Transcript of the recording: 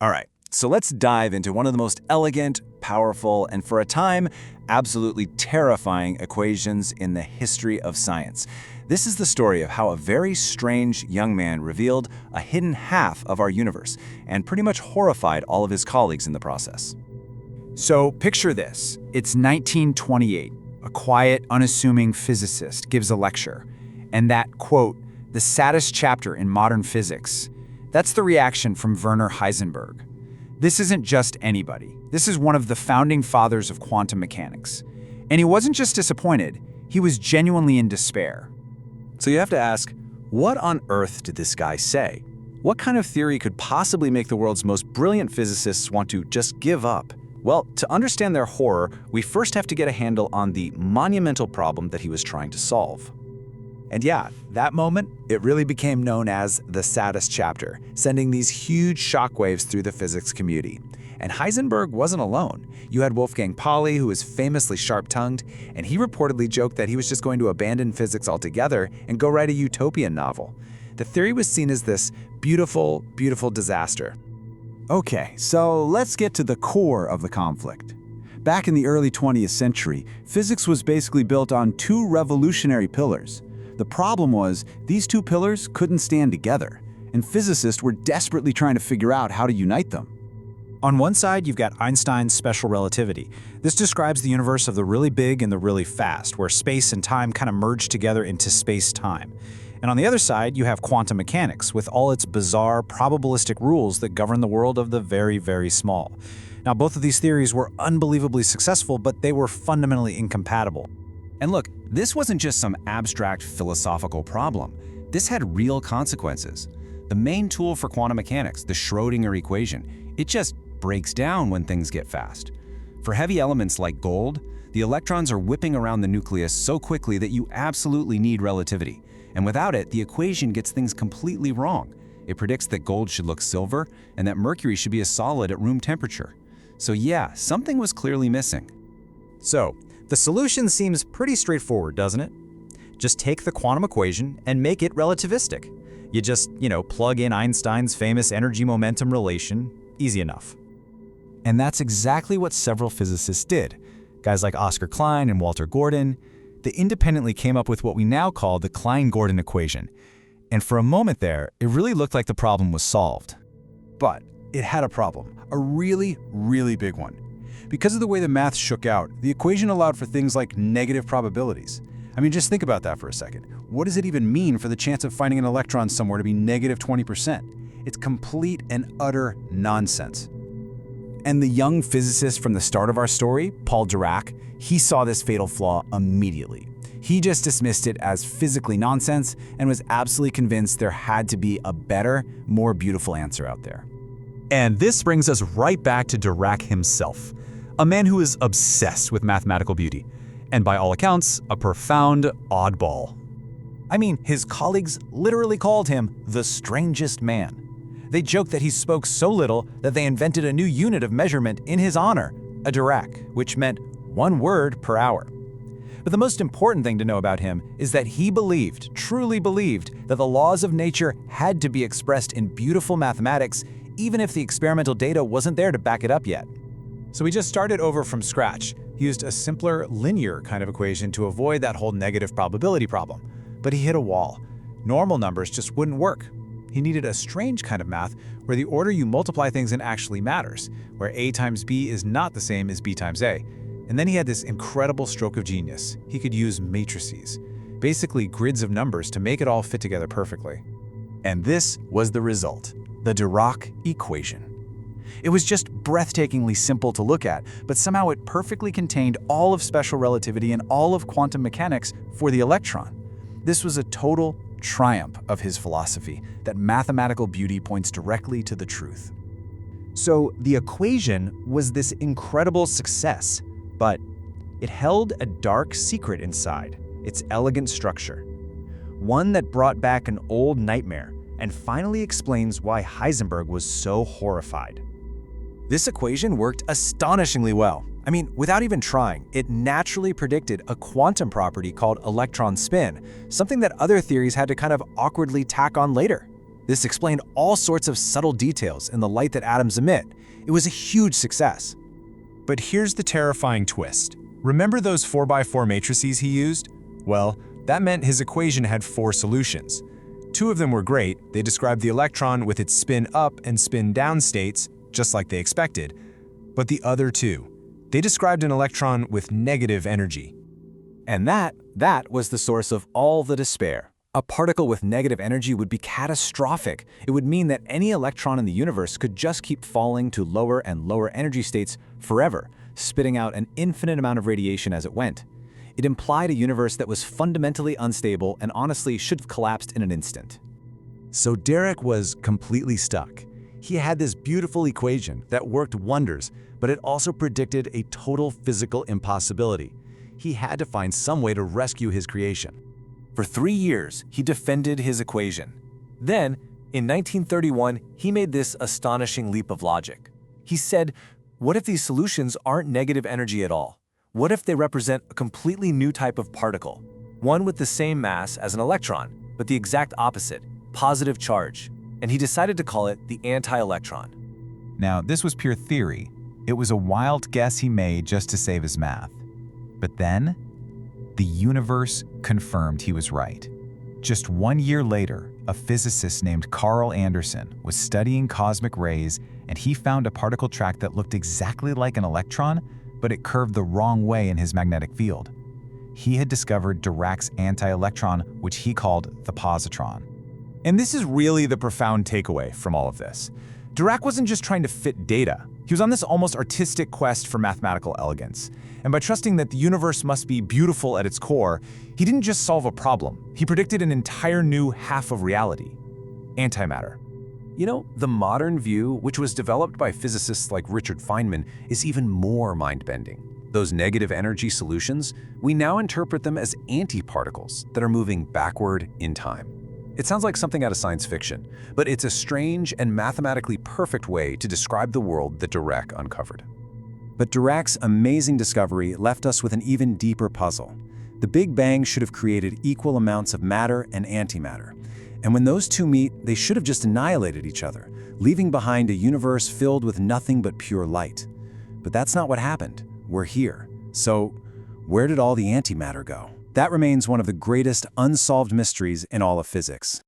All right, so let's dive into one of the most elegant, powerful, and for a time, absolutely terrifying equations in the history of science. This is the story of how a very strange young man revealed a hidden half of our universe and pretty much horrified all of his colleagues in the process. So picture this. It's 1928. A quiet, unassuming physicist gives a lecture. And that, quote, the saddest chapter in modern physics. That's the reaction from Werner Heisenberg. This isn't just anybody. This is one of the founding fathers of quantum mechanics. And he wasn't just disappointed, he was genuinely in despair. So you have to ask, what on earth did this guy say? What kind of theory could possibly make the world's most brilliant physicists want to just give up? Well, to understand their horror, we first have to get a handle on the monumental problem that he was trying to solve. And yeah, that moment, it really became known as the saddest chapter, sending these huge shockwaves through the physics community. And Heisenberg wasn't alone. You had Wolfgang Pauli, who was famously sharp-tongued, and he reportedly joked that he was just going to abandon physics altogether and go write a utopian novel. The theory was seen as this beautiful, beautiful disaster. Okay, so let's get to the core of the conflict. Back in the early 20th century, physics was basically built on two revolutionary pillars. The problem was, these two pillars couldn't stand together, and physicists were desperately trying to figure out how to unite them. On one side, you've got Einstein's special relativity. This describes the universe of the really big and the really fast, where space and time kind of merge together into space-time. And on the other side, you have quantum mechanics, with all its bizarre, probabilistic rules that govern the world of the very, very small. Now, both of these theories were unbelievably successful, but they were fundamentally incompatible. And look, this wasn't just some abstract philosophical problem. This had real consequences. The main tool for quantum mechanics, the Schrödinger equation, it just breaks down when things get fast. For heavy elements like gold, the electrons are whipping around the nucleus so quickly that you absolutely need relativity. And without it, the equation gets things completely wrong. It predicts that gold should look silver and that mercury should be a solid at room temperature. So yeah, something was clearly missing. So, the solution seems pretty straightforward, doesn't it? Just take the quantum equation and make it relativistic. You just, plug in Einstein's famous energy-momentum relation. Easy enough. And that's exactly what several physicists did. Guys like Oscar Klein and Walter Gordon, they independently came up with what we now call the Klein-Gordon equation. And for a moment there, it really looked like the problem was solved. But it had a problem, a really, really big one. Because of the way the math shook out, the equation allowed for things like negative probabilities. I mean, just think about that for a second. What does it even mean for the chance of finding an electron somewhere to be negative 20%? It's complete and utter nonsense. And the young physicist from the start of our story, Paul Dirac, he saw this fatal flaw immediately. He just dismissed it as physically nonsense and was absolutely convinced there had to be a better, more beautiful answer out there. And this brings us right back to Dirac himself, a man who is obsessed with mathematical beauty, and by all accounts, a profound oddball. I mean, his colleagues literally called him the strangest man. They joked that he spoke so little that they invented a new unit of measurement in his honor, a Dirac, which meant 1 word per hour. But the most important thing to know about him is that he believed, truly believed, that the laws of nature had to be expressed in beautiful mathematics, even if the experimental data wasn't there to back it up yet. So he just started over from scratch. He used a simpler, linear kind of equation to avoid that whole negative probability problem. But he hit a wall. Normal numbers just wouldn't work. He needed a strange kind of math where the order you multiply things in actually matters, where A times B is not the same as B times A. And then he had this incredible stroke of genius. He could use matrices, basically grids of numbers, to make it all fit together perfectly. And this was the result, the Dirac equation. It was just breathtakingly simple to look at, but somehow it perfectly contained all of special relativity and all of quantum mechanics for the electron. This was a total triumph of his philosophy, that mathematical beauty points directly to the truth. So the equation was this incredible success, but it held a dark secret inside, its elegant structure. One that brought back an old nightmare and finally explains why Heisenberg was so horrified. This equation worked astonishingly well. I mean, without even trying, it naturally predicted a quantum property called electron spin, something that other theories had to kind of awkwardly tack on later. This explained all sorts of subtle details in the light that atoms emit. It was a huge success. But here's the terrifying twist. Remember those 4x4 matrices he used? Well, that meant his equation had 4 solutions. 2 of them were great. They described the electron with its spin up and spin down states, just like they expected. But the other 2, they described an electron with negative energy. And that was the source of all the despair. A particle with negative energy would be catastrophic. It would mean that any electron in the universe could just keep falling to lower and lower energy states forever, spitting out an infinite amount of radiation as it went. It implied a universe that was fundamentally unstable and honestly should have collapsed in an instant. So Dirac was completely stuck. He had this beautiful equation that worked wonders, but it also predicted a total physical impossibility. He had to find some way to rescue his creation. For 3 years, he defended his equation. Then, in 1931, he made this astonishing leap of logic. He said, what if these solutions aren't negative energy at all? What if they represent a completely new type of particle? One with the same mass as an electron, but the exact opposite, positive charge. And he decided to call it the anti-electron. Now, this was pure theory. It was a wild guess he made just to save his math. But then, the universe confirmed he was right. Just 1 year later, a physicist named Carl Anderson was studying cosmic rays, and he found a particle track that looked exactly like an electron, but it curved the wrong way in his magnetic field. He had discovered Dirac's anti-electron, which he called the positron. And this is really the profound takeaway from all of this. Dirac wasn't just trying to fit data. He was on this almost artistic quest for mathematical elegance. And by trusting that the universe must be beautiful at its core, he didn't just solve a problem. He predicted an entire new half of reality: antimatter. You know, the modern view, which was developed by physicists like Richard Feynman, is even more mind-bending. Those negative energy solutions, we now interpret them as antiparticles that are moving backward in time. It sounds like something out of science fiction, but it's a strange and mathematically perfect way to describe the world that Dirac uncovered. But Dirac's amazing discovery left us with an even deeper puzzle. The Big Bang should have created equal amounts of matter and antimatter. And when those two meet, they should have just annihilated each other, leaving behind a universe filled with nothing but pure light. But that's not what happened. We're here. So, where did all the antimatter go? That remains one of the greatest unsolved mysteries in all of physics.